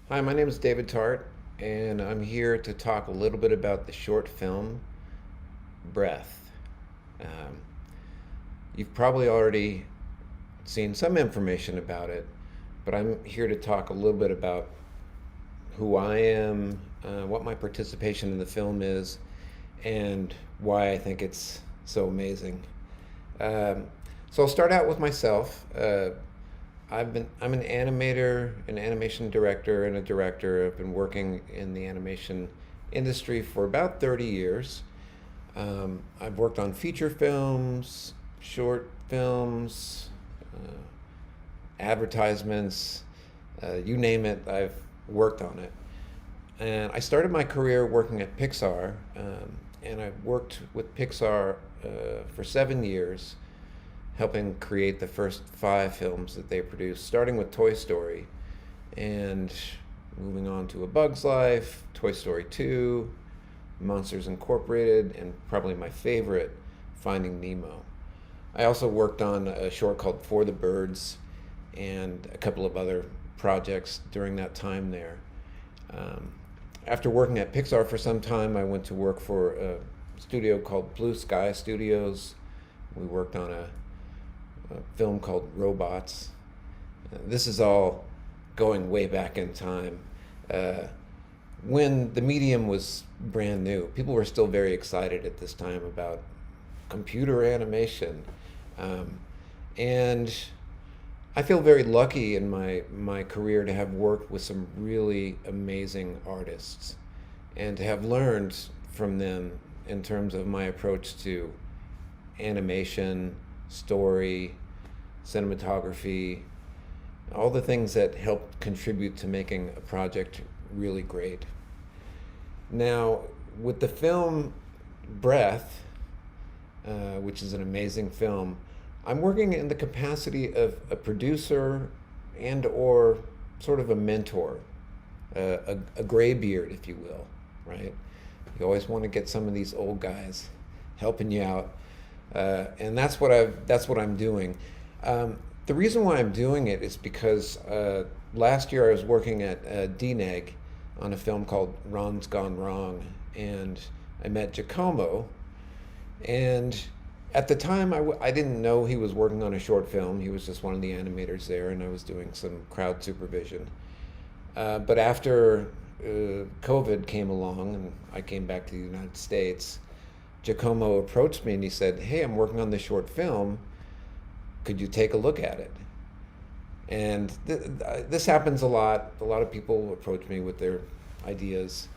Hi, my name is David Tart, and I'm here to talk a little bit about the short film Breath. Um, you've probably already seen some information about it, but I'm here to talk a little bit about who I am, what my participation in the film is, and why I think it's so amazing. Um, so I'll start out with myself. I'm an animator, an animation director, and a director. I've been working in the animation industry for about 30 years. I've worked on feature films, short films, uh, advertisements, you name it, I've worked on it. And I started my career working at Pixar, and I worked with Pixar for 7 years, helping create the first five films that they produced, starting with Toy Story and moving on to A Bug's Life, Toy Story 2, Monsters Incorporated, and probably my favorite, Finding Nemo. I also worked on a short called For the Birds and a couple of other projects during that time there. Um, After working at Pixar for some time, I went to work for a studio called Blue Sky Studios. We worked on a film called Robots. This is all going way back in time. Uh, when the medium was brand new, people were still very excited at this time about computer animation. Um, and I feel very lucky in my career to have worked with some really amazing artists and to have learned from them in terms of my approach to animation, story, cinematography, all the things that help contribute to making a project really great. Now, with the film Breath, which is an amazing film, I'm working in the capacity of a producer and or sort of a mentor, a graybeard, if you will, right? You always want to get some of these old guys helping you out, and that's what I'm doing. The reason why I'm doing it is because last year I was working at DNEG on a film called Ron's Gone Wrong, and I met Giacomo, and at the time I didn't know he was working on a short film. He was just one of the animators there, and I was doing some crowd supervision. But after COVID came along and I came back to the United States, Giacomo approached me and he said, "Hey, I'm working on this short film. Could you take a look at it?" And this happens a lot. A lot of people approach me with their ideas,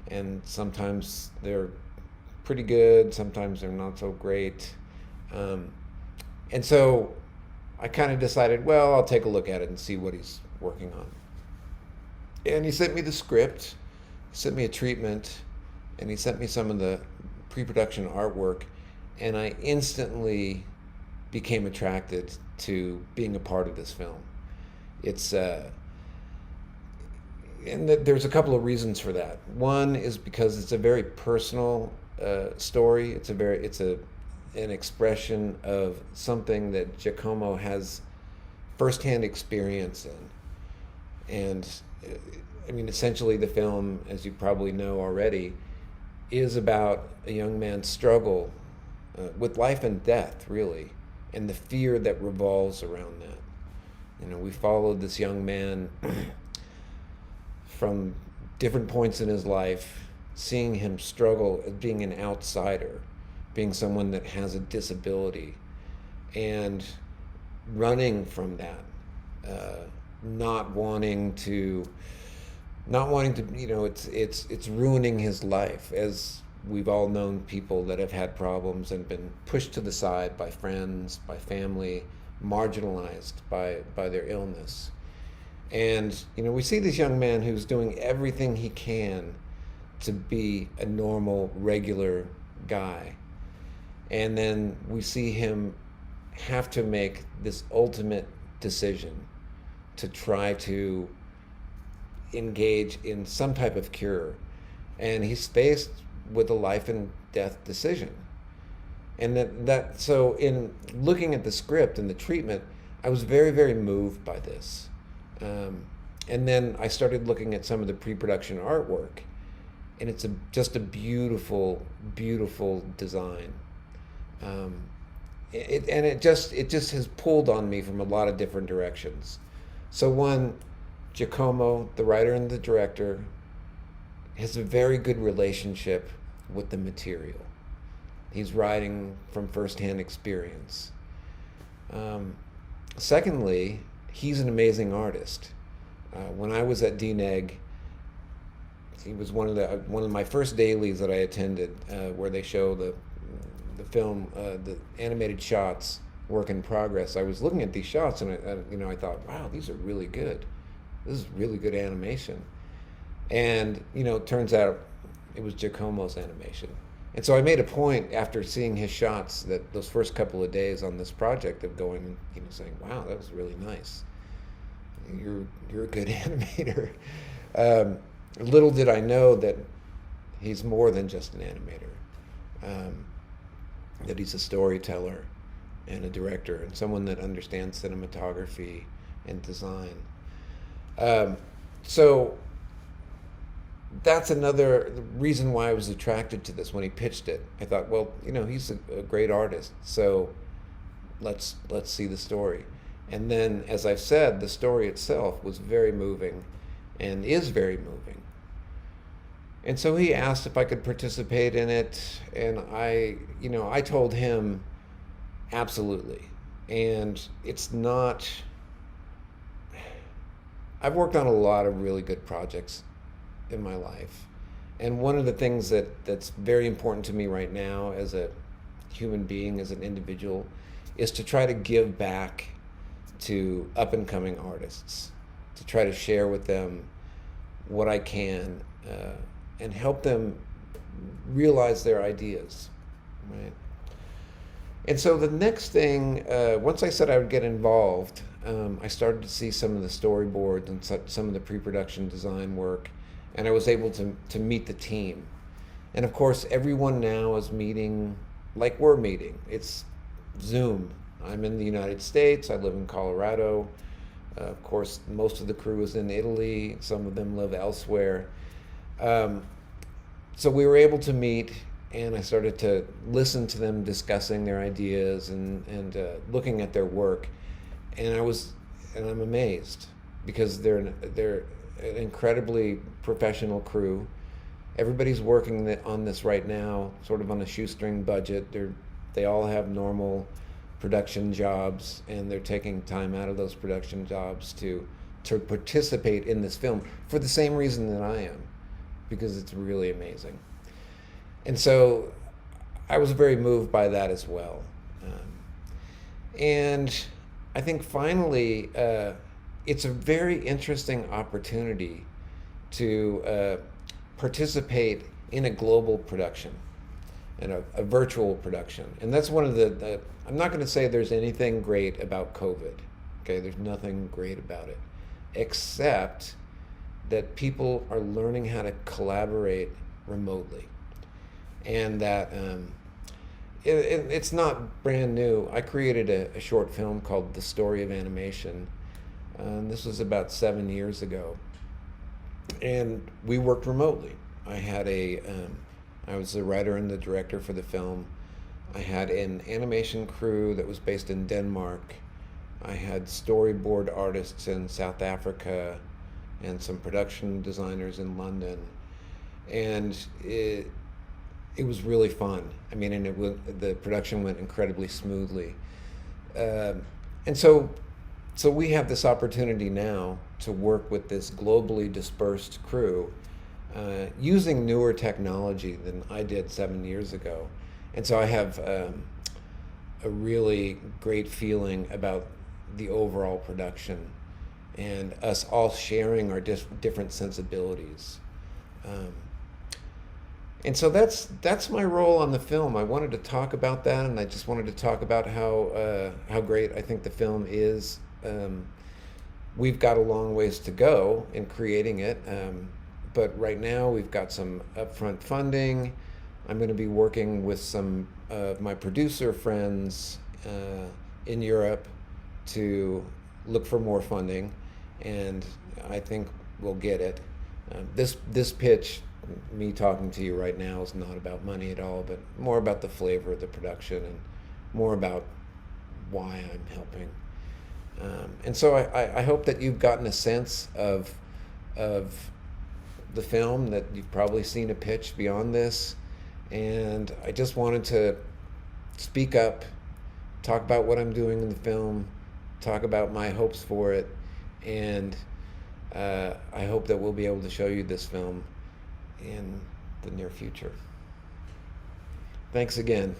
and sometimes they're pretty good, sometimes they're not so great. Um, and so I kind of decided, well, I'll take a look at it and see what he's working on. And he sent me the script, sent me a treatment, and he sent me some of the pre production artwork, and I instantly became attracted to being a part of this film. It's and there's a couple of reasons for that. One is because it's a very personal story. It's an expression of something that Giacomo has firsthand experience in, and I mean, essentially, the film, as you probably know already, is about a young man's struggle with life and death, really, and the fear that revolves around that. You know, we followed this young man from different points in his life, seeing him struggle as being an outsider, being someone that has a disability, and running from that, not wanting to, you know, it's ruining his life, as we've all known people that have had problems and been pushed to the side by friends, by family, marginalized by their illness. And, you know, we see this young man who's doing everything he can to be a normal, regular guy. And then we see him have to make this ultimate decision to try to engage in some type of cure. And he's faced with a life and death decision. And so in looking at the script and the treatment, I was very, very moved by this. Um, And then I started looking at some of the pre-production artwork, and it's just a beautiful, beautiful design. Um, it just has pulled on me from a lot of different directions. So one, Giacomo, the writer and the director, has a very good relationship with the material. He's writing from firsthand experience. Um, Secondly, he's an amazing artist. When I was at DNEG, he was one of my first dailies that I attended, where they show the film, the animated shots, work in progress. I was looking at these shots, and I thought, wow, these are really good. This is really good animation. And it turns out it was Giacomo's animation. And so I made a point after seeing his shots that those first couple of days on this project of going, saying, wow, that was really nice. You're a good animator. Little did I know that he's more than just an animator, that he's a storyteller and a director and someone that understands cinematography and design. So that's another reason why I was attracted to this when he pitched it. I thought, well, he's a great artist, so let's see the story. And then, as I've said, the story itself was very moving and is very moving. And so he asked if I could participate in it, and I told him absolutely. And it's not, I've worked on a lot of really good projects in my life. And one of the things that's very important to me right now as a human being, as an individual, is to try to give back to up and coming artists, to try to share with them what I can, and help them realize their ideas, right? And so the next thing, once I said I would get involved, I started to see some of the storyboards and some of the pre-production design work, and I was able to meet the team. And of course, everyone now is meeting like we're meeting. It's Zoom. I'm in the United States. I live in Colorado. Of course, most of the crew is in Italy. Some of them live elsewhere. So we were able to meet, and I started to listen to them discussing their ideas and looking at their work. And I'm amazed, because they're an incredibly professional crew. Everybody's working on this right now, sort of on a shoestring budget. They all have normal production jobs, and they're taking time out of those production jobs to participate in this film for the same reason that I am, because it's really amazing. And so I was very moved by that as well. And I think finally, it's a very interesting opportunity to participate in a global production and a virtual production. And that's one of the I'm not going to say there's anything great about COVID. Okay, there's nothing great about it, except that people are learning how to collaborate remotely. And that it's not brand new. I created a short film called The Story of Animation. This was about 7 years ago. And we worked remotely. I was the writer and the director for the film. I had an animation crew that was based in Denmark. I had storyboard artists in South Africa and some production designers in London. And it was really fun. I mean, and the production went incredibly smoothly. And so we have this opportunity now to work with this globally dispersed crew, using newer technology than I did 7 years ago. And so I have a really great feeling about the overall production and us all sharing our different sensibilities. And so that's my role on the film. I wanted to talk about that, and I just wanted to talk about how great I think the film is. We've got a long ways to go in creating it, but right now we've got some upfront funding. I'm going to be working with some of my producer friends in Europe to look for more funding. and I think we'll get it. This pitch, me talking to you right now, is not about money at all, but more about the flavor of the production and more about why I'm helping. And so I hope that you've gotten a sense of the film, that you've probably seen a pitch beyond this. And I just wanted to speak up, talk about what I'm doing in the film, talk about my hopes for it, and I hope that we'll be able to show you this film in the near future. Thanks again.